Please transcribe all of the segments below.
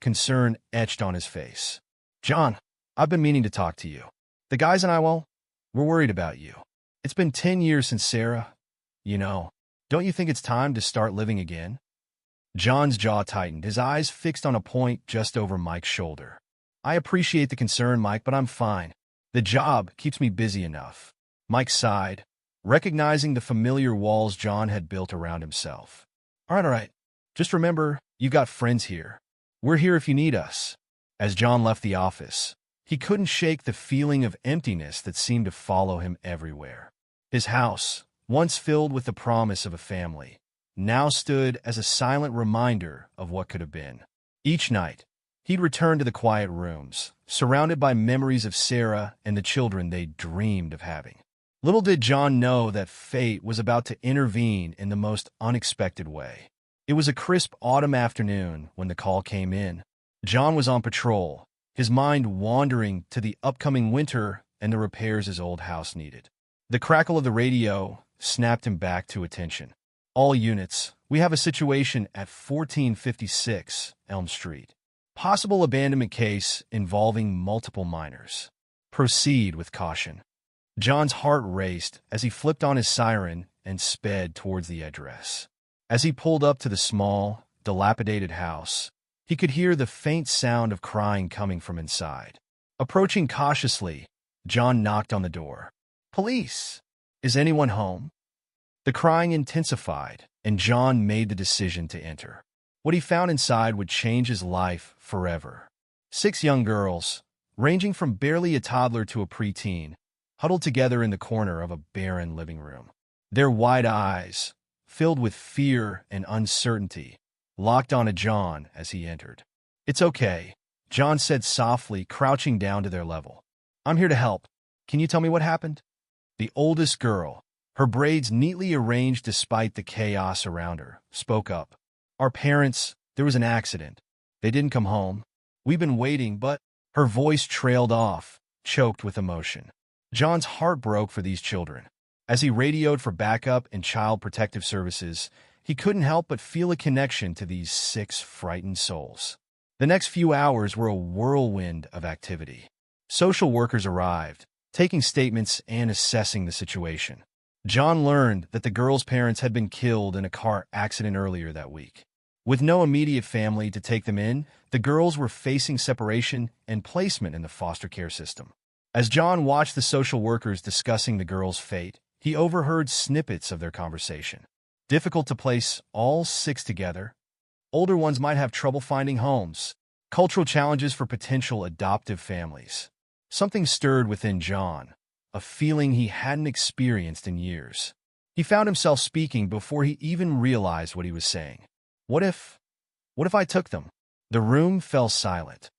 concern etched on his face. "John, I've been meaning to talk to you. The guys and I, well, we're worried about you. It's been 10 years since Sarah. You know, don't you think it's time to start living again?" John's jaw tightened, his eyes fixed on a point just over Mike's shoulder. "I appreciate the concern, Mike, but I'm fine. The job keeps me busy enough." Mike sighed, recognizing the familiar walls John had built around himself. All right. Just remember, you've got friends here. We're here if you need us." As John left the office, he couldn't shake the feeling of emptiness that seemed to follow him everywhere. His house, once filled with the promise of a family, now stood as a silent reminder of what could have been. Each night, he'd return to the quiet rooms, surrounded by memories of Sarah and the children they dreamed of having. Little did John know that fate was about to intervene in the most unexpected way. It was a crisp autumn afternoon when the call came in. John was on patrol, his mind wandering to the upcoming winter and the repairs his old house needed. The crackle of the radio snapped him back to attention. "All units, we have a situation at 1456 Elm Street. Possible abandonment case involving multiple minors. Proceed with caution." John's heart raced as he flipped on his siren and sped towards the address. As he pulled up to the small, dilapidated house, he could hear the faint sound of crying coming from inside. Approaching cautiously, John knocked on the door. "Police! Is anyone home?" The crying intensified, and John made the decision to enter. What he found inside would change his life forever. 6 young girls, ranging from barely a toddler to a preteen, huddled together in the corner of a barren living room. Their wide eyes, filled with fear and uncertainty, locked onto John as he entered. "It's okay," John said softly, crouching down to their level. "I'm here to help. Can you tell me what happened?" The oldest girl, her braids neatly arranged despite the chaos around her, spoke up. "Our parents, there was an accident. They didn't come home. We've been waiting, but—" Her voice trailed off, choked with emotion. John's heart broke for these children. As he radioed for backup and child protective services, he couldn't help but feel a connection to these 6 frightened souls. The next few hours were a whirlwind of activity. Social workers arrived, taking statements and assessing the situation. John learned that the girls' parents had been killed in a car accident earlier that week. With no immediate family to take them in, the girls were facing separation and placement in the foster care system. As John watched the social workers discussing the girls' fate, he overheard snippets of their conversation. Difficult to place all 6 together. Older ones might have trouble finding homes. Cultural challenges for potential adoptive families. Something stirred within John, a feeling he hadn't experienced in years. He found himself speaking before he even realized what he was saying. What if I took them?" The room fell silent,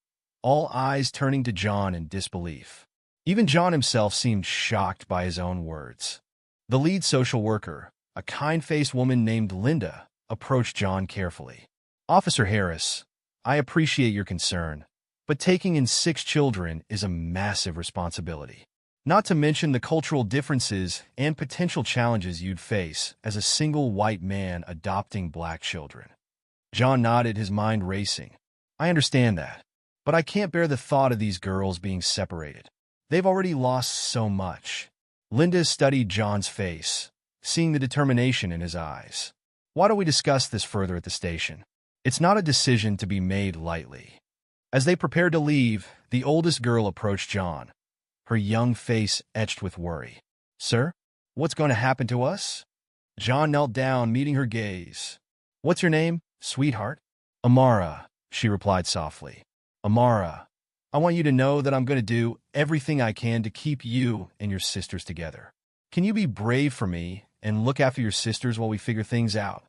all eyes turning to John in disbelief. Even John himself seemed shocked by his own words. The lead social worker, a kind-faced woman named Linda, approached John carefully. "Officer Harris, I appreciate your concern, but taking in 6 children is a massive responsibility. Not to mention the cultural differences and potential challenges you'd face as a single white man adopting black children." John nodded, his mind racing. "I understand that, but I can't bear the thought of these girls being separated. They've already lost so much." Linda studied John's face, seeing the determination in his eyes. "Why don't we discuss this further at the station? It's not a decision to be made lightly." As they prepared to leave, the oldest girl approached John, her young face etched with worry. "Sir, what's going to happen to us?" John knelt down, meeting her gaze. "What's your name, sweetheart?" "Amara," she replied softly. "Amara, I want you to know that I'm going to do everything I can to keep you and your sisters together. Can you be brave for me and look after your sisters while we figure things out?"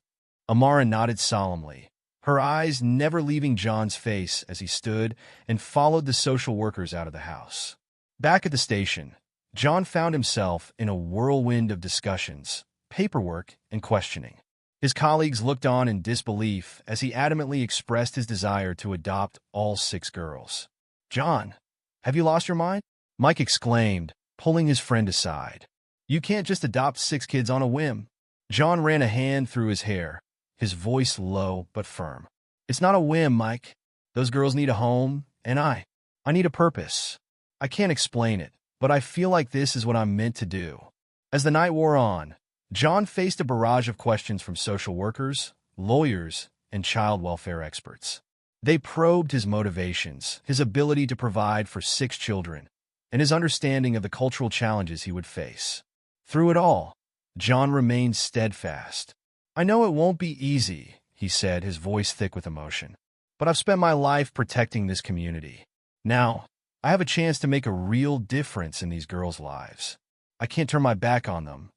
Amara nodded solemnly, her eyes never leaving John's face as he stood and followed the social workers out of the house. Back at the station, John found himself in a whirlwind of discussions, paperwork, and questioning. His colleagues looked on in disbelief as he adamantly expressed his desire to adopt all 6 girls. "John, have you lost your mind?" Mike exclaimed, pulling his friend aside. "You can't just adopt 6 kids on a whim." John ran a hand through his hair, his voice low but firm. "It's not a whim, Mike. Those girls need a home, and I need a purpose. I can't explain it, but I feel like this is what I'm meant to do. As the night wore on, John faced a barrage of questions from social workers, lawyers, and child welfare experts. They probed his motivations, his ability to provide for 6 children, and his understanding of the cultural challenges he would face. Through it all, John remained steadfast. "I know it won't be easy," he said, his voice thick with emotion, "but I've spent my life protecting this community. Now, I have a chance to make a real difference in these girls' lives. I can't turn my back on them."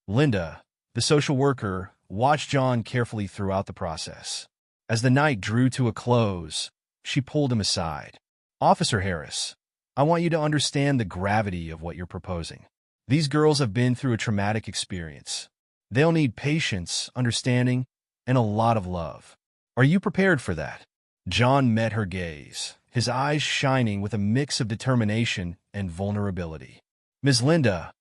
Linda, the social worker, watched John carefully throughout the process. As the night drew to a close, she pulled him aside. "Officer Harris, I want you to understand the gravity of what you're proposing. These girls have been through a traumatic experience. They'll need patience, understanding, and a lot of love. Are you prepared for that?" John met her gaze, his eyes shining with a mix of determination and vulnerability. "Ms. Linda,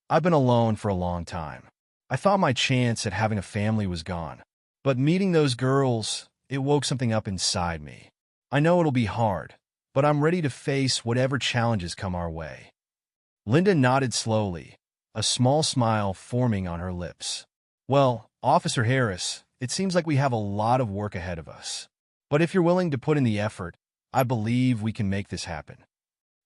I've been alone for a long time. I thought my chance at having a family was gone. But meeting those girls, it woke something up inside me. I know it'll be hard, but I'm ready to face whatever challenges come our way." Linda nodded slowly, a small smile forming on her lips. "Well, Officer Harris, it seems like we have a lot of work ahead of us. But if you're willing to put in the effort, I believe we can make this happen."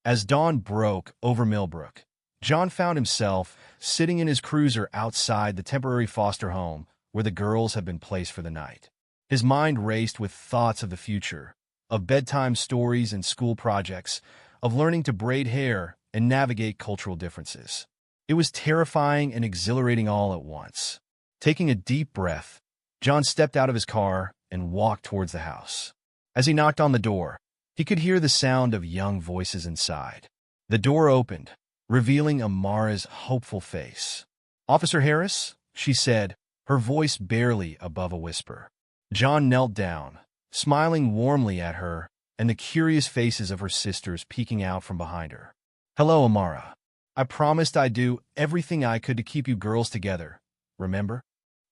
As dawn broke over Millbrook, John found himself sitting in his cruiser outside the temporary foster home where the girls had been placed for the night. His mind raced with thoughts of the future, of bedtime stories and school projects, of learning to braid hair and navigate cultural differences. It was terrifying and exhilarating all at once. Taking a deep breath, John stepped out of his car and walked towards the house. As he knocked on the door, he could hear the sound of young voices inside. The door opened, revealing Amara's hopeful face. "Officer Harris," she said, her voice barely above a whisper. John knelt down, smiling warmly at her and the curious faces of her sisters peeking out from behind her. "Hello, Amara. I promised I'd do everything I could to keep you girls together, remember?"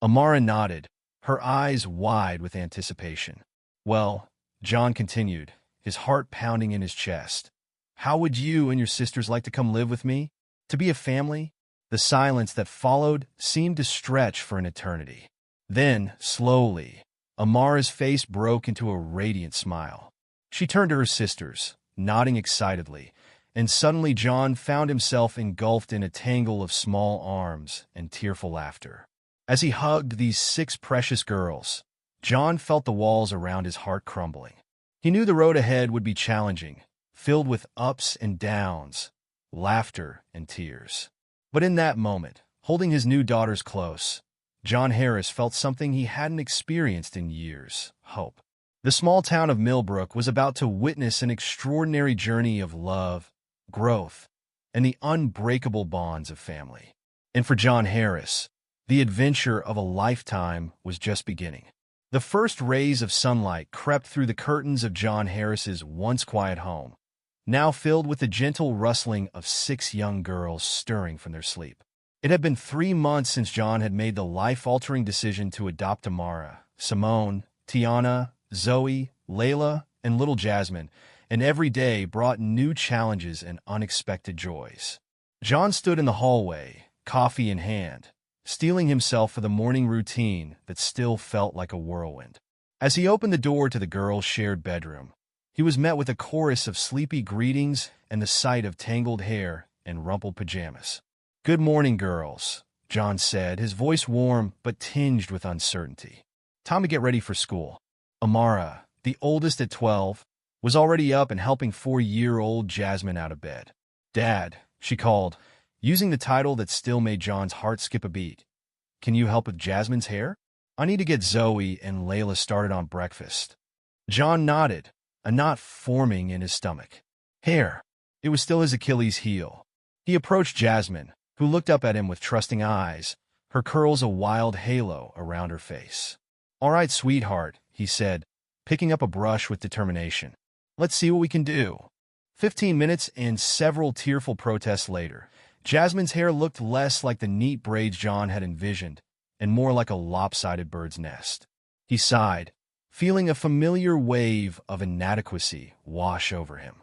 Amara nodded, her eyes wide with anticipation. "Well," John continued, his heart pounding in his chest, "how would you and your sisters like to come live with me? To be a family?" The silence that followed seemed to stretch for an eternity. Then, slowly, Amara's face broke into a radiant smile. She turned to her sisters, nodding excitedly, and suddenly John found himself engulfed in a tangle of small arms and tearful laughter. As he hugged these 6 precious girls, John felt the walls around his heart crumbling. He knew the road ahead would be challenging, filled with ups and downs, laughter and tears. But in that moment, holding his new daughters close, John Harris felt something he hadn't experienced in years: hope. The small town of Millbrook was about to witness an extraordinary journey of love, growth, and the unbreakable bonds of family. And for John Harris, the adventure of a lifetime was just beginning. The first rays of sunlight crept through the curtains of John Harris's once quiet home, now filled with the gentle rustling of 6 young girls stirring from their sleep. It had been 3 months since John had made the life-altering decision to adopt Amara, Simone, Tiana, Zoe, Layla, and little Jasmine, and every day brought new challenges and unexpected joys. John stood in the hallway, coffee in hand, steeling himself for the morning routine that still felt like a whirlwind. As he opened the door to the girls' shared bedroom, he was met with a chorus of sleepy greetings and the sight of tangled hair and rumpled pajamas. "Good morning, girls," John said, his voice warm but tinged with uncertainty. "Time to get ready for school." Amara, the oldest at 12, was already up and helping 4-year-old Jasmine out of bed. "Dad," she called, using the title that still made John's heart skip a beat. "Can you help with Jasmine's hair? I need to get Zoe and Layla started on breakfast." John nodded, a knot forming in his stomach. Hair. It was still his Achilles heel. He approached Jasmine, who looked up at him with trusting eyes, her curls a wild halo around her face. "All right, sweetheart," he said, picking up a brush with determination. "Let's see what we can do." 15 minutes and several tearful protests later, Jasmine's hair looked less like the neat braids John had envisioned and more like a lopsided bird's nest. He sighed, feeling a familiar wave of inadequacy wash over him.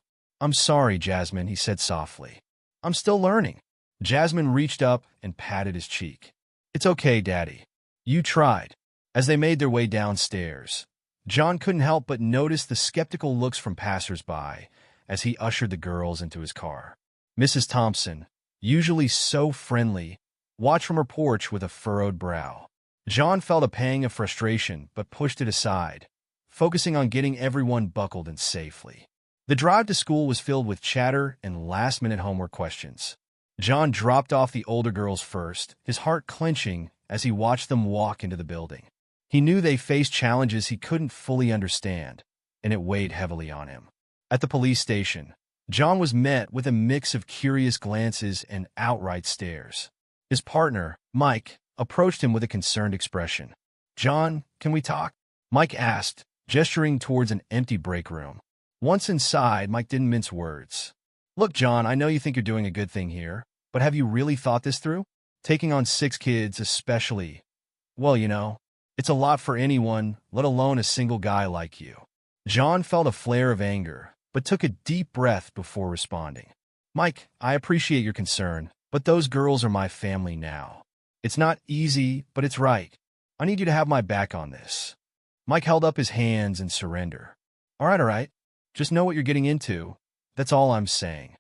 "I'm sorry, Jasmine," he said softly. "I'm still learning." Jasmine reached up and patted his cheek. "It's okay, Daddy. You tried." As they made their way downstairs, John couldn't help but notice the skeptical looks from passers-by as he ushered the girls into his car. Mrs. Thompson, usually so friendly, watched from her porch with a furrowed brow. John felt a pang of frustration but pushed it aside, focusing on getting everyone buckled in safely. The drive to school was filled with chatter and last-minute homework questions. John dropped off the older girls first, his heart clenching as he watched them walk into the building. He knew they faced challenges he couldn't fully understand, and it weighed heavily on him. At the police station, John was met with a mix of curious glances and outright stares. His partner, Mike, approached him with a concerned expression. "John, can we talk?" Mike asked, gesturing towards an empty break room. Once inside, Mike didn't mince words. "Look, John, I know you think you're doing a good thing here, but have you really thought this through? Taking on 6 kids, especially, well, it's a lot for anyone, let alone a single guy like you." John felt a flare of anger, but took a deep breath before responding. "Mike, I appreciate your concern, but those girls are my family now. It's not easy, but it's right. I need you to have my back on this." Mike held up his hands in surrender. All right. Just know what you're getting into. That's all I'm saying."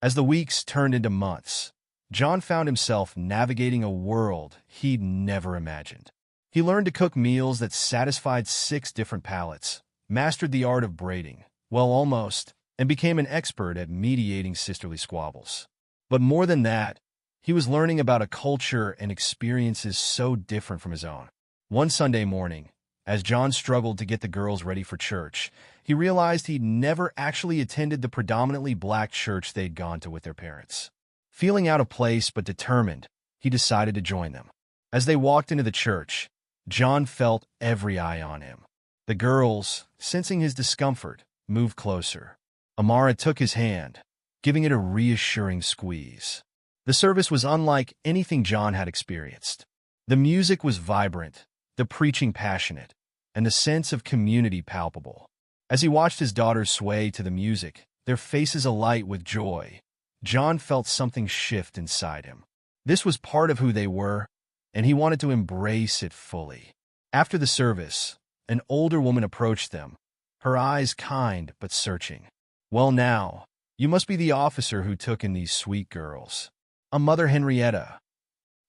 As the weeks turned into months, John found himself navigating a world he'd never imagined. He learned to cook meals that satisfied 6 different palates, mastered the art of braiding, well, almost, and became an expert at mediating sisterly squabbles. But more than that, he was learning about a culture and experiences so different from his own. One Sunday morning, as John struggled to get the girls ready for church, he realized he'd never actually attended the predominantly black church they'd gone to with their parents. Feeling out of place but determined, he decided to join them. As they walked into the church, John felt every eye on him. The girls, sensing his discomfort, moved closer. Amara took his hand, giving it a reassuring squeeze. The service was unlike anything John had experienced. The music was vibrant, the preaching passionate, and the sense of community palpable. As he watched his daughters sway to the music, their faces alight with joy, John felt something shift inside him. This was part of who they were, and he wanted to embrace it fully. After the service, an older woman approached them, her eyes kind but searching. "Well now, you must be the officer who took in these sweet girls." "I'm Mother Henrietta."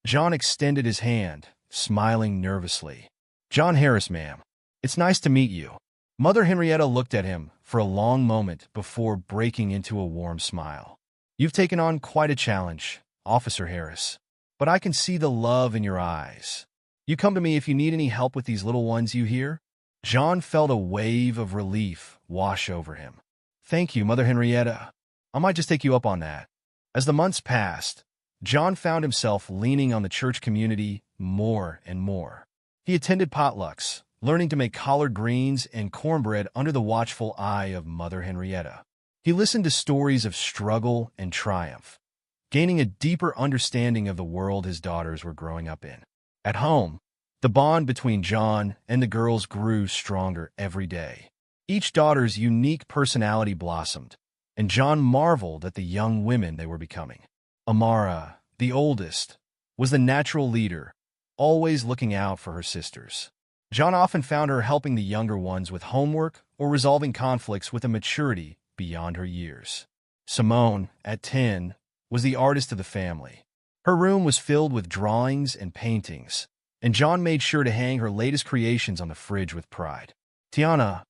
John extended his hand, smiling nervously. "John Harris, ma'am. It's nice to meet you." Mother Henrietta looked at him for a long moment before breaking into a warm smile. "You've taken on quite a challenge, Officer Harris, but I can see the love in your eyes. You come to me if you need any help with these little ones, you hear?" John felt a wave of relief wash over him. "Thank you, Mother Henrietta. I might just take you up on that." As the months passed, John found himself leaning on the church community more and more. He attended potlucks, learning to make collard greens and cornbread under the watchful eye of Mother Henrietta. He listened to stories of struggle and triumph, gaining a deeper understanding of the world his daughters were growing up in. At home, the bond between John and the girls grew stronger every day. Each daughter's unique personality blossomed, and John marveled at the young women they were becoming. Amara, the oldest, was the natural leader, always looking out for her sisters. John often found her helping the younger ones with homework or resolving conflicts with a maturity beyond her years. Simone, at 10, was the artist of the family. Her room was filled with drawings and paintings, and John made sure to hang her latest creations on the fridge with pride. Tiana,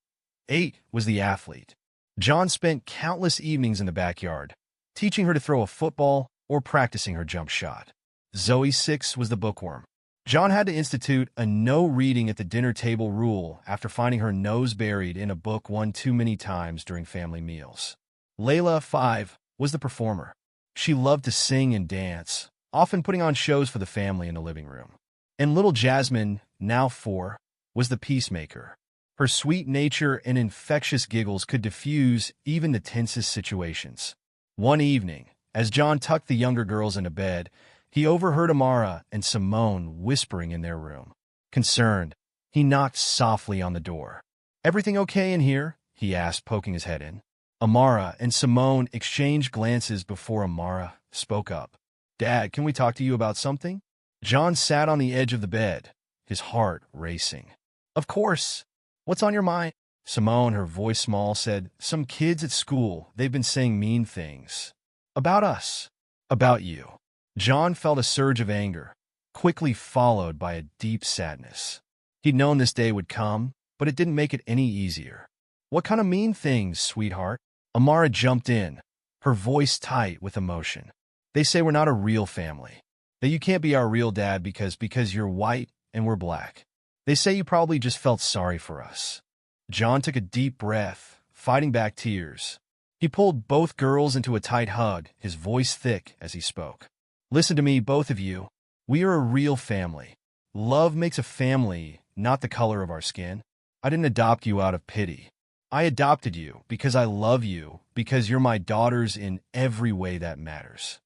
8, was the athlete. John spent countless evenings in the backyard, teaching her to throw a football or practicing her jump shot. Zoe, 6, was the bookworm. John had to institute a no reading at the dinner table rule after finding her nose buried in a book one too many times during family meals. Layla, 5, was the performer. She loved to sing and dance, often putting on shows for the family in the living room. And little Jasmine, now 4, was the peacemaker. Her sweet nature and infectious giggles could diffuse even the tensest situations. One evening, as John tucked the younger girls into bed, he overheard Amara and Simone whispering in their room. Concerned, he knocked softly on the door. Everything okay in here? He asked, poking his head in. Amara and Simone exchanged glances before Amara spoke up. Dad, can we talk to you about something? John sat on the edge of the bed, his heart racing. Of course. What's on your mind? Simone, her voice small, said, Some kids at school, they've been saying mean things. About us. About you. John felt a surge of anger, quickly followed by a deep sadness. He'd known this day would come, but it didn't make it any easier. What kind of mean things, sweetheart? Amara jumped in, her voice tight with emotion. They say we're not a real family. That you can't be our real dad because you're white and we're black. They say you probably just felt sorry for us. John took a deep breath, fighting back tears. He pulled both girls into a tight hug, his voice thick as he spoke. Listen to me, both of you. We are a real family. Love makes a family, not the color of our skin. I didn't adopt you out of pity. I adopted you because I love you, because you're my daughters in every way that matters.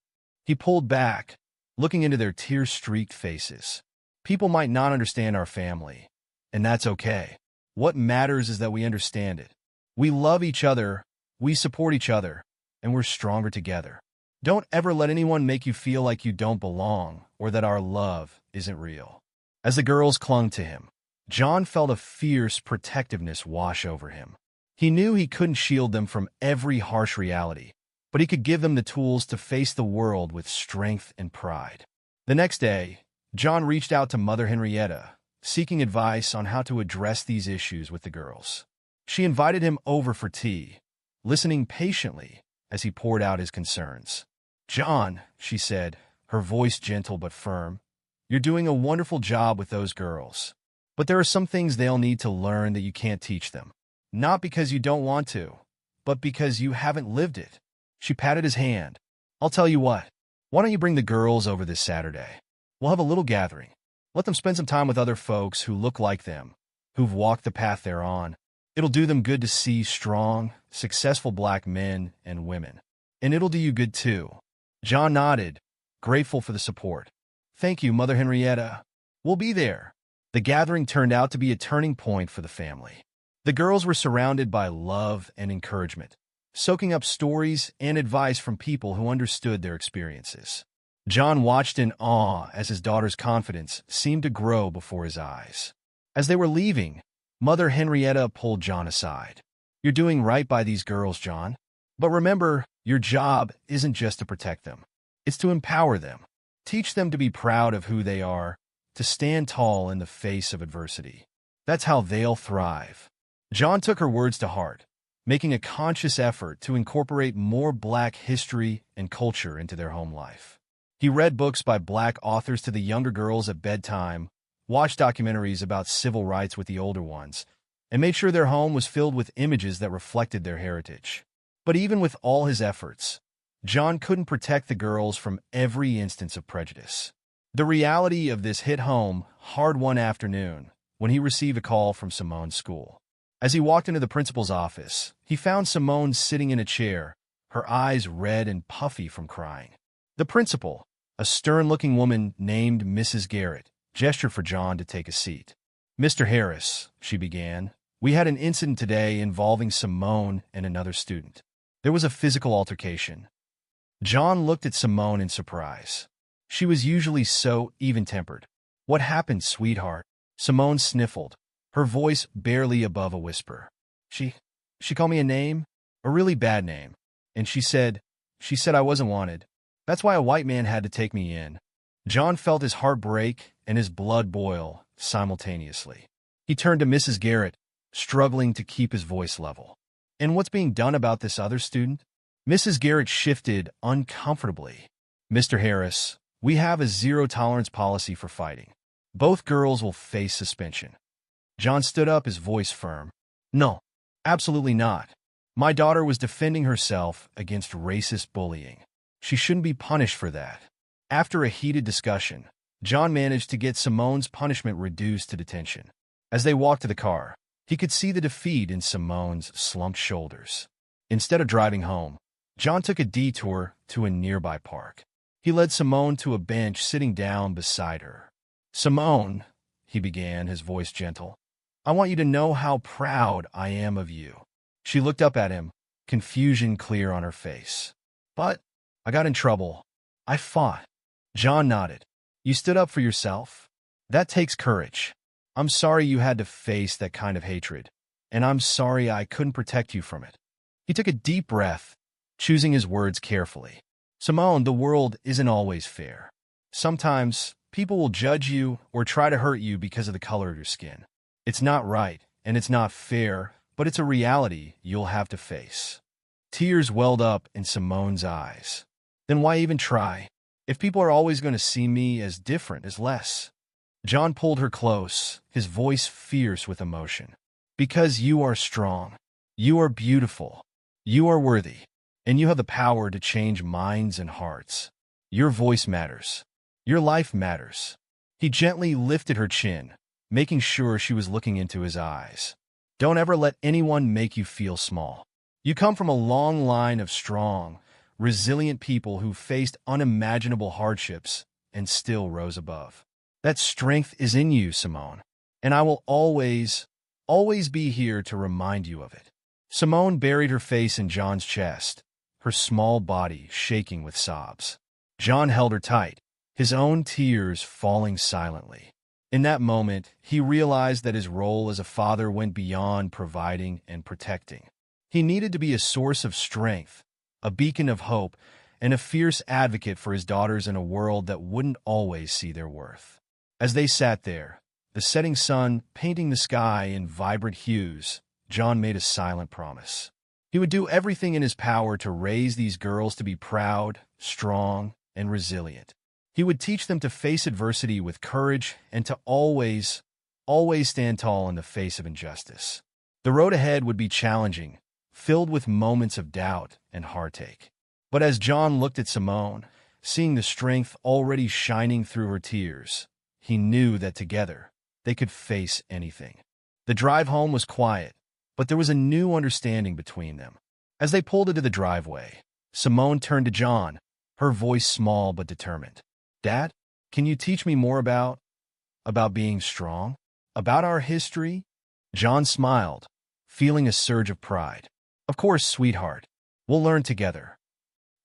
He pulled back, looking into their tear-streaked faces. People might not understand our family, and that's okay. What matters is that we understand it. We love each other, we support each other, and we're stronger together. Don't ever let anyone make you feel like you don't belong or that our love isn't real. As the girls clung to him, John felt a fierce protectiveness wash over him. He knew he couldn't shield them from every harsh reality, but he could give them the tools to face the world with strength and pride. The next day, John reached out to Mother Henrietta, seeking advice on how to address these issues with the girls. She invited him over for tea, listening patiently as he poured out his concerns. John, she said, her voice gentle but firm, you're doing a wonderful job with those girls. But there are some things they'll need to learn that you can't teach them. Not because you don't want to, but because you haven't lived it. She patted his hand. I'll tell you what. Why don't you bring the girls over this Saturday? We'll have a little gathering. Let them spend some time with other folks who look like them, who've walked the path they're on. It'll do them good to see strong, successful black men and women. And it'll do you good too. John nodded, grateful for the support. Thank you, Mother Henrietta. We'll be there. The gathering turned out to be a turning point for the family. The girls were surrounded by love and encouragement, soaking up stories and advice from people who understood their experiences. John watched in awe as his daughter's confidence seemed to grow before his eyes. As they were leaving, Mother Henrietta pulled John aside. You're doing right by these girls, John. But remember, your job isn't just to protect them. It's to empower them. Teach them to be proud of who they are, to stand tall in the face of adversity. That's how they'll thrive. John took her words to heart, making a conscious effort to incorporate more black history and culture into their home life. He read books by black authors to the younger girls at bedtime, watched documentaries about civil rights with the older ones, and made sure their home was filled with images that reflected their heritage. But even with all his efforts, John couldn't protect the girls from every instance of prejudice. The reality of this hit home hard one afternoon when he received a call from Simone's school. As he walked into the principal's office, he found Simone sitting in a chair, her eyes red and puffy from crying. The principal, a stern-looking woman named Mrs. Garrett, gestured for John to take a seat. Mr. Harris, she began, we had an incident today involving Simone and another student. There was a physical altercation. John looked at Simone in surprise. She was usually so even-tempered. What happened, sweetheart? Simone sniffled, her voice barely above a whisper. She called me a name, a really bad name, and she said I wasn't wanted. That's why a white man had to take me in. John felt his heart break and his blood boil simultaneously. He turned to Mrs. Garrett, struggling to keep his voice level. And what's being done about this other student? Mrs. Garrett shifted uncomfortably. Mr. Harris, we have a zero-tolerance policy for fighting. Both girls will face suspension. John stood up, his voice firm. No, absolutely not. My daughter was defending herself against racist bullying. She shouldn't be punished for that. After a heated discussion, John managed to get Simone's punishment reduced to detention. As they walked to the car, he could see the defeat in Simone's slumped shoulders. Instead of driving home, John took a detour to a nearby park. He led Simone to a bench, sitting down beside her. Simone, he began, his voice gentle, I want you to know how proud I am of you." She looked up at him, confusion clear on her face. "But I got in trouble. I fought." John nodded. "You stood up for yourself? That takes courage. I'm sorry you had to face that kind of hatred, and I'm sorry I couldn't protect you from it." He took a deep breath, choosing his words carefully. "Simone, the world isn't always fair. Sometimes people will judge you or try to hurt you because of the color of your skin. It's not right, and it's not fair, but it's a reality you'll have to face." Tears welled up in Simone's eyes. "Then why even try? If people are always going to see me as different, as less." John pulled her close, his voice fierce with emotion. "Because you are strong. You are beautiful. You are worthy. And you have the power to change minds and hearts. Your voice matters. Your life matters." He gently lifted her chin, making sure she was looking into his eyes. "Don't ever let anyone make you feel small. You come from a long line of strong, resilient people who faced unimaginable hardships and still rose above. That strength is in you, Simone, and I will always, always be here to remind you of it." Simone buried her face in John's chest, her small body shaking with sobs. John held her tight, his own tears falling silently. In that moment, he realized that his role as a father went beyond providing and protecting. He needed to be a source of strength, a beacon of hope, and a fierce advocate for his daughters in a world that wouldn't always see their worth. As they sat there, the setting sun painting the sky in vibrant hues, John made a silent promise. He would do everything in his power to raise these girls to be proud, strong, and resilient. He would teach them to face adversity with courage and to always, always stand tall in the face of injustice. The road ahead would be challenging, filled with moments of doubt and heartache. But as John looked at Simone, seeing the strength already shining through her tears, he knew that together they could face anything. The drive home was quiet, but there was a new understanding between them. As they pulled into the driveway, Simone turned to John, her voice small but determined. "Dad, can you teach me more about being strong? About our history?" John smiled, feeling a surge of pride. "Of course, sweetheart. We'll learn together."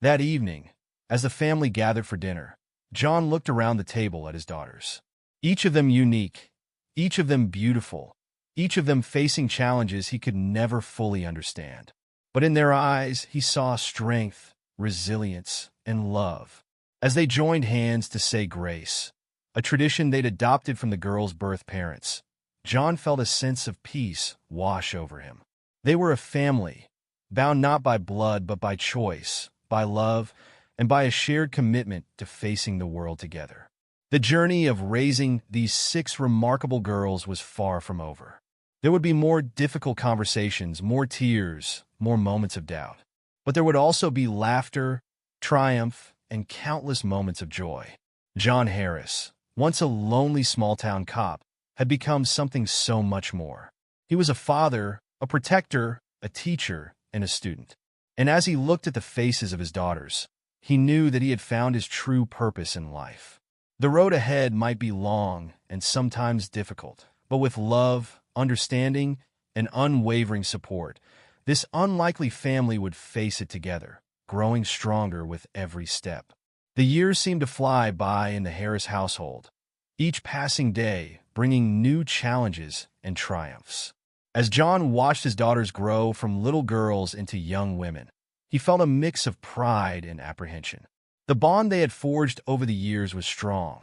That evening, as the family gathered for dinner, John looked around the table at his daughters. Each of them unique, each of them beautiful, each of them facing challenges he could never fully understand. But in their eyes, he saw strength, resilience, and love. As they joined hands to say grace, a tradition they'd adopted from the girls' birth parents, John felt a sense of peace wash over him. They were a family, bound not by blood but by choice, by love, and by a shared commitment to facing the world together. The journey of raising these 6 remarkable girls was far from over. There would be more difficult conversations, more tears, more moments of doubt. But there would also be laughter, triumph, and countless moments of joy. John Harris, once a lonely small-town cop, had become something so much more. He was a father, a protector, a teacher, and a student. And as he looked at the faces of his daughters, he knew that he had found his true purpose in life. The road ahead might be long and sometimes difficult, but with love, understanding, and unwavering support, this unlikely family would face it together, growing stronger with every step. The years seemed to fly by in the Harris household, each passing day bringing new challenges and triumphs. As John watched his daughters grow from little girls into young women, he felt a mix of pride and apprehension. The bond they had forged over the years was strong,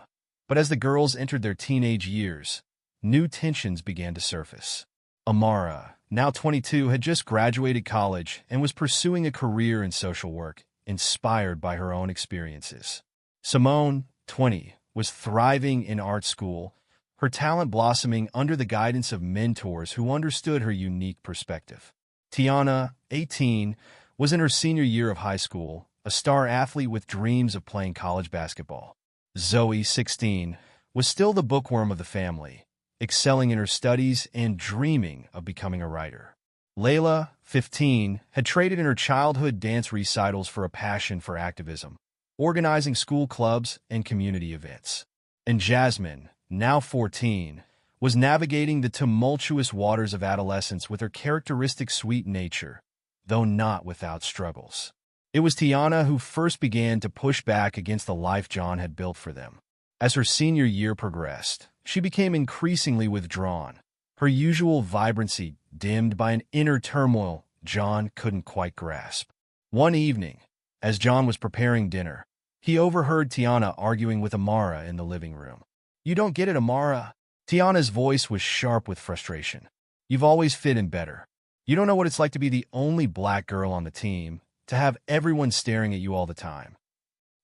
but as the girls entered their teenage years, new tensions began to surface. Amara, now 22, had just graduated college and was pursuing a career in social work, inspired by her own experiences. Simone, 20, was thriving in art school, her talent blossoming under the guidance of mentors who understood her unique perspective. Tiana, 18, was in her senior year of high school, a star athlete with dreams of playing college basketball. Zoe, 16, was still the bookworm of the family, excelling in her studies and dreaming of becoming a writer. Layla, 15, had traded in her childhood dance recitals for a passion for activism, organizing school clubs and community events. And Jasmine, now 14, was navigating the tumultuous waters of adolescence with her characteristic sweet nature, though not without struggles. It was Tiana who first began to push back against the life John had built for them. As her senior year progressed, she became increasingly withdrawn, her usual vibrancy dimmed by an inner turmoil John couldn't quite grasp. One evening, as John was preparing dinner, he overheard Tiana arguing with Amara in the living room. "You don't get it, Amara." Tiana's voice was sharp with frustration. "You've always fit in better. You don't know what it's like to be the only black girl on the team, to have everyone staring at you all the time."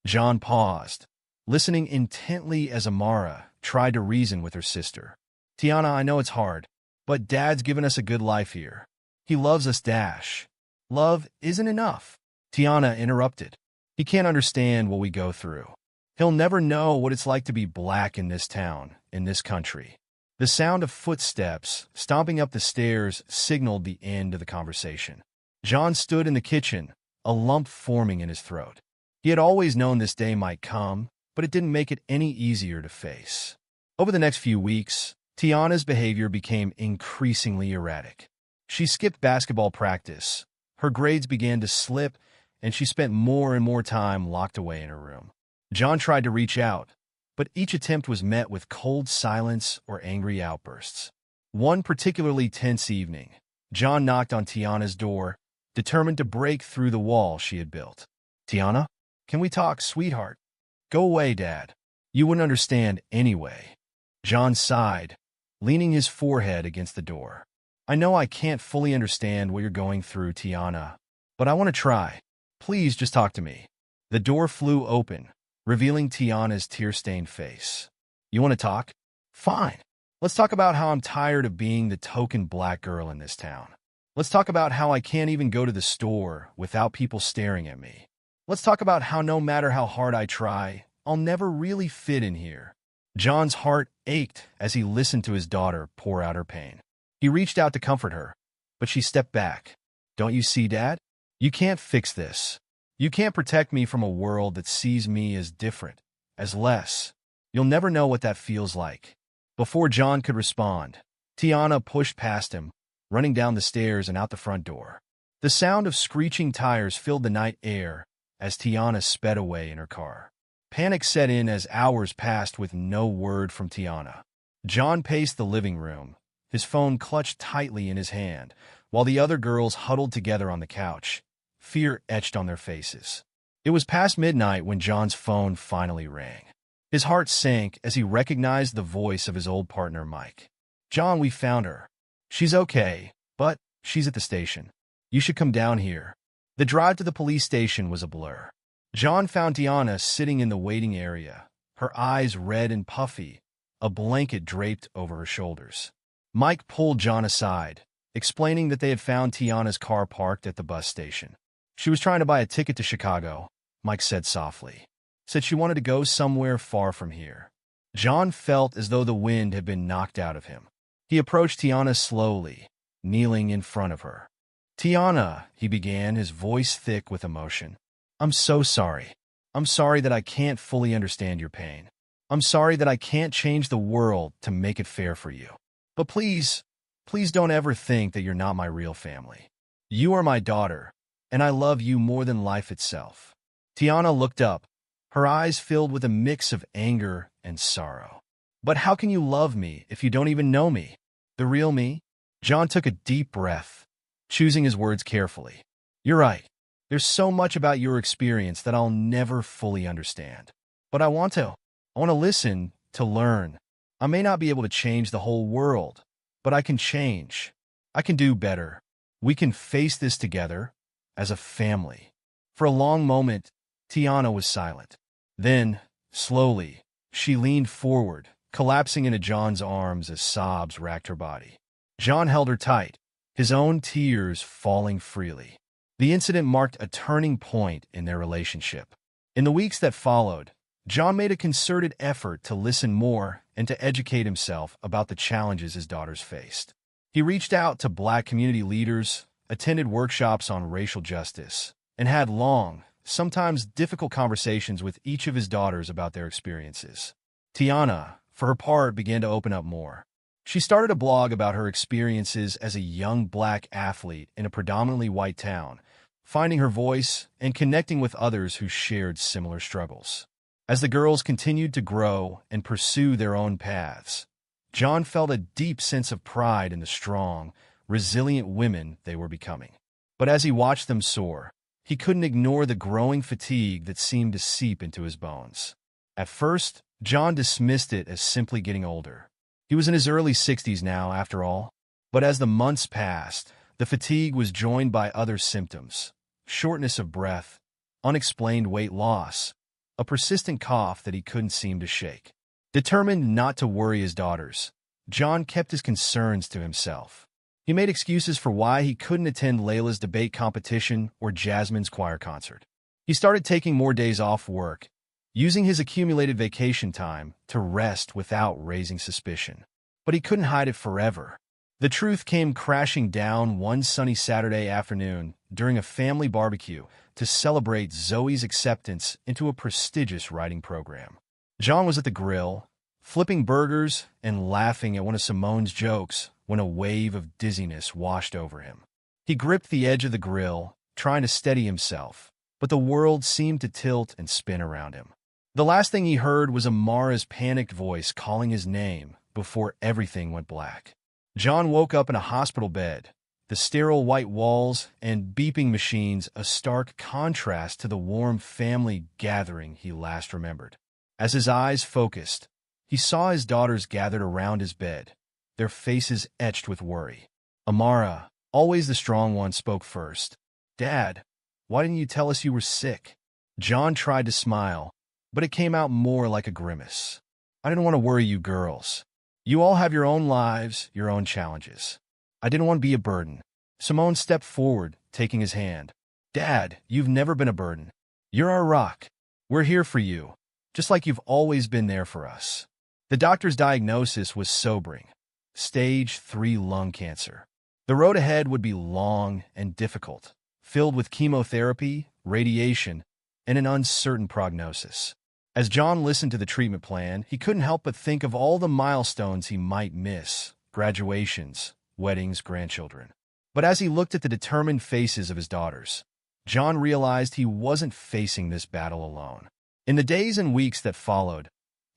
John paused, listening intently as Amara tried to reason with her sister. "Tiana, I know it's hard, but Dad's given us a good life here. He loves us, Dash. Love isn't enough." Tiana interrupted. "He can't understand what we go through. He'll never know what it's like to be black in this town, in this country." The sound of footsteps stomping up the stairs signaled the end of the conversation. John stood in the kitchen, a lump forming in his throat. He had always known this day might come, but it didn't make it any easier to face. Over the next few weeks, Tiana's behavior became increasingly erratic. She skipped basketball practice, her grades began to slip, and she spent more and more time locked away in her room. John tried to reach out, but each attempt was met with cold silence or angry outbursts. One particularly tense evening, John knocked on Tiana's door, determined to break through the wall she had built. "Tiana, can we talk, sweetheart?" "Go away, Dad. You wouldn't understand anyway." John sighed, leaning his forehead against the door. "I know I can't fully understand what you're going through, Tiana, but I want to try. Please just talk to me." The door flew open, revealing Tiana's tear-stained face. "You want to talk? Fine. Let's talk about how I'm tired of being the token black girl in this town. Let's talk about how I can't even go to the store without people staring at me. Let's talk about how no matter how hard I try, I'll never really fit in here." John's heart ached as he listened to his daughter pour out her pain. He reached out to comfort her, but she stepped back. "Don't you see, Dad? You can't fix this. You can't protect me from a world that sees me as different, as less. You'll never know what that feels like." Before John could respond, Tiana pushed past him, running down the stairs and out the front door. The sound of screeching tires filled the night air as Tiana sped away in her car. Panic set in as hours passed with no word from Tiana. John paced the living room, his phone clutched tightly in his hand, while the other girls huddled together on the couch, fear etched on their faces. It was past midnight when John's phone finally rang. His heart sank as he recognized the voice of his old partner, Mike. "John, we found her. She's okay, but she's at the station. You should come down here." The drive to the police station was a blur. John found Tiana sitting in the waiting area, her eyes red and puffy, a blanket draped over her shoulders. Mike pulled John aside, explaining that they had found Tiana's car parked at the bus station. "She was trying to buy a ticket to Chicago," Mike said softly. "Said she wanted to go somewhere far from here." John felt as though the wind had been knocked out of him. He approached Tiana slowly, kneeling in front of her. "Tiana," he began, his voice thick with emotion. "I'm so sorry. I'm sorry that I can't fully understand your pain. I'm sorry that I can't change the world to make it fair for you. But please, please don't ever think that you're not my real family. You are my daughter, and I love you more than life itself." Tiana looked up, her eyes filled with a mix of anger and sorrow. "But how can you love me if you don't even know me? The real me?" John took a deep breath, choosing his words carefully. "You're right. There's so much about your experience that I'll never fully understand. But I want to. I want to listen, to learn. I may not be able to change the whole world, but I can change. I can do better. We can face this together, as a family." For a long moment, Tiana was silent. Then, slowly, she leaned forward, collapsing into John's arms as sobs racked her body. John held her tight, his own tears falling freely. The incident marked a turning point in their relationship. In the weeks that followed, John made a concerted effort to listen more and to educate himself about the challenges his daughters faced. He reached out to Black community leaders, attended workshops on racial justice, and had long, sometimes difficult conversations with each of his daughters about their experiences. Tiana, for her part, began to open up more. She started a blog about her experiences as a young black athlete in a predominantly white town, finding her voice and connecting with others who shared similar struggles. As the girls continued to grow and pursue their own paths, John felt a deep sense of pride in the strong, resilient women they were becoming. But as he watched them soar, he couldn't ignore the growing fatigue that seemed to seep into his bones. At first, John dismissed it as simply getting older. He was in his early 60s now, after all. But as the months passed, the fatigue was joined by other symptoms: shortness of breath, unexplained weight loss, a persistent cough that he couldn't seem to shake. Determined not to worry his daughters, John kept his concerns to himself. He made excuses for why he couldn't attend Layla's debate competition or Jasmine's choir concert. He started taking more days off work, using his accumulated vacation time to rest without raising suspicion. But he couldn't hide it forever. The truth came crashing down one sunny Saturday afternoon during a family barbecue to celebrate Zoe's acceptance into a prestigious writing program. John was at the grill, flipping burgers and laughing at one of Simone's jokes when a wave of dizziness washed over him. He gripped the edge of the grill, trying to steady himself, but the world seemed to tilt and spin around him. The last thing he heard was Amara's panicked voice calling his name before everything went black. John woke up in a hospital bed, the sterile white walls and beeping machines a stark contrast to the warm family gathering he last remembered. As his eyes focused, he saw his daughters gathered around his bed, their faces etched with worry. Amara, always the strong one, spoke first. "Dad, why didn't you tell us you were sick?" John tried to smile, but it came out more like a grimace. "I didn't want to worry you girls. You all have your own lives, your own challenges. I didn't want to be a burden." Simone stepped forward, taking his hand. "Dad, you've never been a burden. You're our rock. We're here for you, just like you've always been there for us." The doctor's diagnosis was sobering: Stage 3 lung cancer. The road ahead would be long and difficult, filled with chemotherapy, radiation, and an uncertain prognosis. As John listened to the treatment plan, he couldn't help but think of all the milestones he might miss: graduations, weddings, grandchildren. But as he looked at the determined faces of his daughters, John realized he wasn't facing this battle alone. In the days and weeks that followed,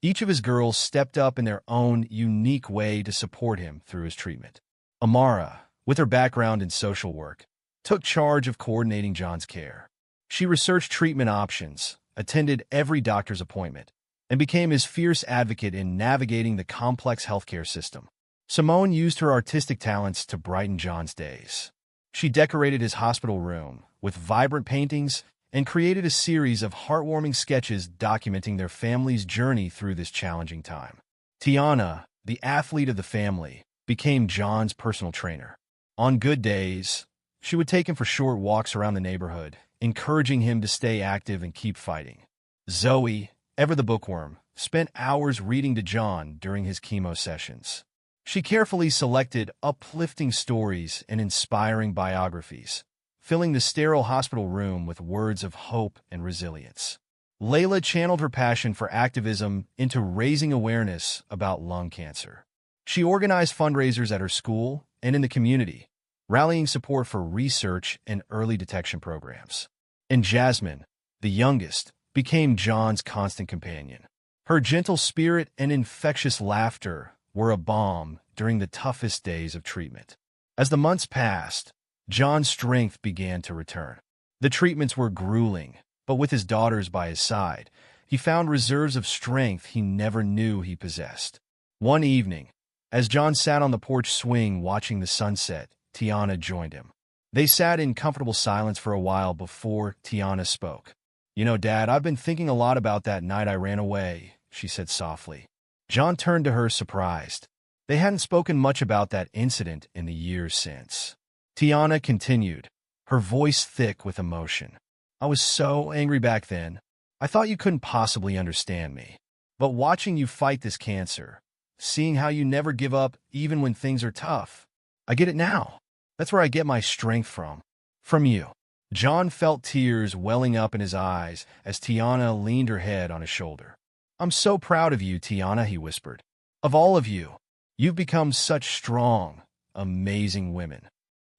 each of his girls stepped up in their own unique way to support him through his treatment. Amara, with her background in social work, took charge of coordinating John's care. She researched treatment options, attended every doctor's appointment, and became his fierce advocate in navigating the complex healthcare system. Simone used her artistic talents to brighten John's days. She decorated his hospital room with vibrant paintings and created a series of heartwarming sketches documenting their family's journey through this challenging time. Tiana, the athlete of the family, became John's personal trainer. On good days, she would take him for short walks around the neighborhood, encouraging him to stay active and keep fighting. Zoe, ever the bookworm, spent hours reading to John during his chemo sessions. She carefully selected uplifting stories and inspiring biographies, filling the sterile hospital room with words of hope and resilience. Layla channeled her passion for activism into raising awareness about lung cancer. She organized fundraisers at her school and in the community, rallying support for research and early detection programs. And Jasmine, the youngest, became John's constant companion. Her gentle spirit and infectious laughter were a balm during the toughest days of treatment. As the months passed, John's strength began to return. The treatments were grueling, but with his daughters by his side, he found reserves of strength he never knew he possessed. One evening, as John sat on the porch swing watching the sunset, Tiana joined him. They sat in comfortable silence for a while before Tiana spoke. "You know, Dad, I've been thinking a lot about that night I ran away," she said softly. John turned to her, surprised. They hadn't spoken much about that incident in the years since. Tiana continued, her voice thick with emotion. "I was so angry back then. I thought you couldn't possibly understand me. But watching you fight this cancer, seeing how you never give up even when things are tough, I get it now. That's where I get my strength from. From you." John felt tears welling up in his eyes as Tiana leaned her head on his shoulder. "I'm so proud of you, Tiana," he whispered. "Of all of you. You've become such strong, amazing women."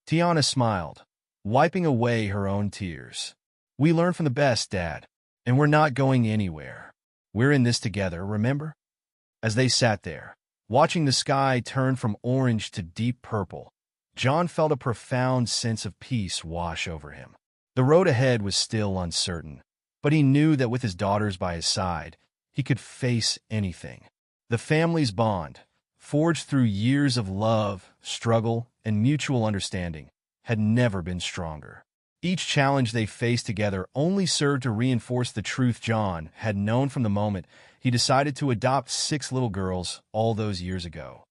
Tiana smiled, wiping away her own tears. "We learn from the best, Dad, and we're not going anywhere. We're in this together, remember?" As they sat there, watching the sky turn from orange to deep purple, John felt a profound sense of peace wash over him. The road ahead was still uncertain, but he knew that with his daughters by his side, he could face anything. The family's bond, forged through years of love, struggle, and mutual understanding, had never been stronger. Each challenge they faced together only served to reinforce the truth John had known from the moment he decided to adopt 6 little girls all those years ago.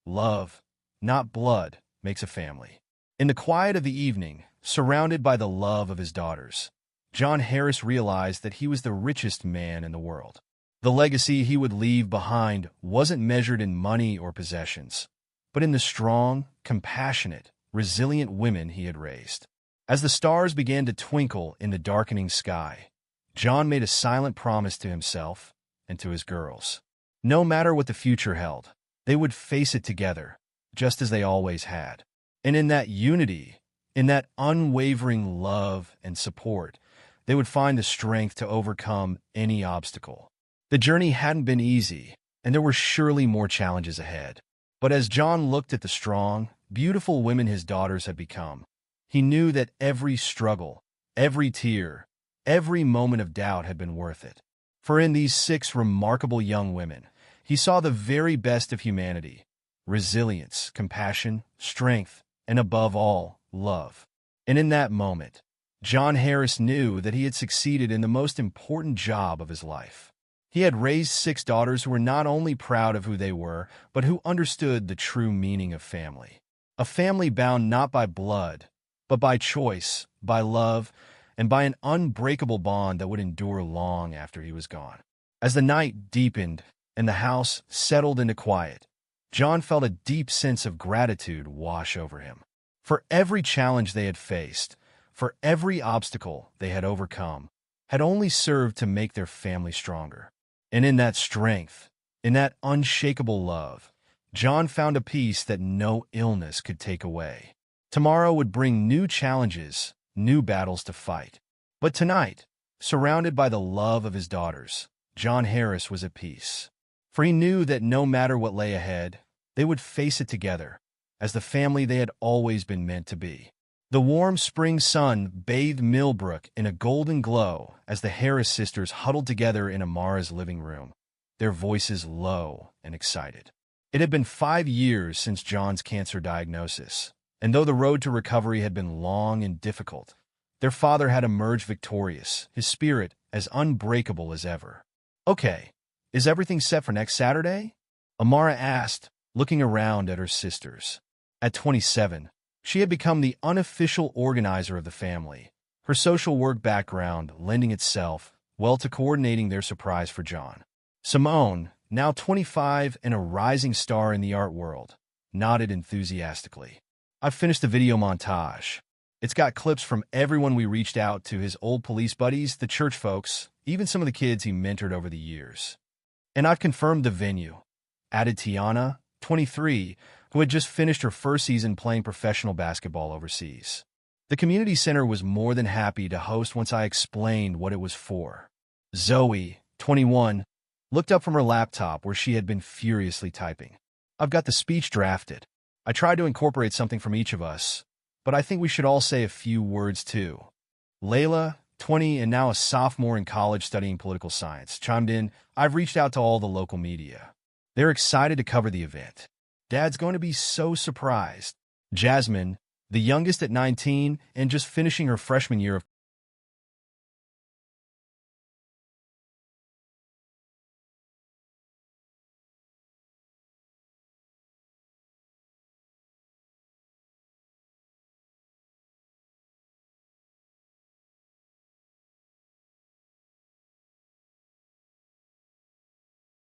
Love, not blood, makes a family. In the quiet of the evening, surrounded by the love of his daughters, John Harris realized that he was the richest man in the world. The legacy he would leave behind wasn't measured in money or possessions, but in the strong, compassionate, resilient women he had raised. As the stars began to twinkle in the darkening sky, John made a silent promise to himself and to his girls. No matter what the future held, they would face it together, just as they always had. And in that unity, in that unwavering love and support, they would find the strength to overcome any obstacle. The journey hadn't been easy, and there were surely more challenges ahead. But as John looked at the strong, beautiful women his daughters had become, he knew that every struggle, every tear, every moment of doubt had been worth it. For in these 6 remarkable young women, he saw the very best of humanity: resilience, compassion, strength, and above all, love. And in that moment, John Harris knew that he had succeeded in the most important job of his life. He had raised 6 daughters who were not only proud of who they were, but who understood the true meaning of family. A family bound not by blood, but by choice, by love, and by an unbreakable bond that would endure long after he was gone. As the night deepened and the house settled into quiet, John felt a deep sense of gratitude wash over him. For every challenge they had faced, for every obstacle they had overcome, had only served to make their family stronger. And in that strength, in that unshakable love, John found a peace that no illness could take away. Tomorrow would bring new challenges, new battles to fight. But tonight, surrounded by the love of his daughters, John Harris was at peace. For he knew that no matter what lay ahead, they would face it together, as the family they had always been meant to be. The warm spring sun bathed Millbrook in a golden glow as the Harris sisters huddled together in Amara's living room, their voices low and excited. It had been 5 years since John's cancer diagnosis, and though the road to recovery had been long and difficult, their father had emerged victorious, his spirit as unbreakable as ever. "Okay, is everything set for next Saturday?" Amara asked, looking around at her sisters. At 27, she had become the unofficial organizer of the family, her social work background lending itself well to coordinating their surprise for John. Simone, now 25 and a rising star in the art world, nodded enthusiastically. "I've finished the video montage. It's got clips from everyone we reached out to, his old police buddies, the church folks, even some of the kids he mentored over the years. And I've confirmed the venue," added Tiana, 23, who had just finished her first season playing professional basketball overseas. The community center was more than happy to host once I explained what it was for. Zoe, 21, looked up from her laptop where she had been furiously typing. "I've got the speech drafted. I tried to incorporate something from each of us, but I think we should all say a few words too." Layla, 20 and now a sophomore in college studying political science, chimed in, "I've reached out to all the local media. They're excited to cover the event. Dad's going to be so surprised." Jasmine, the youngest at 19 and just finishing her freshman year of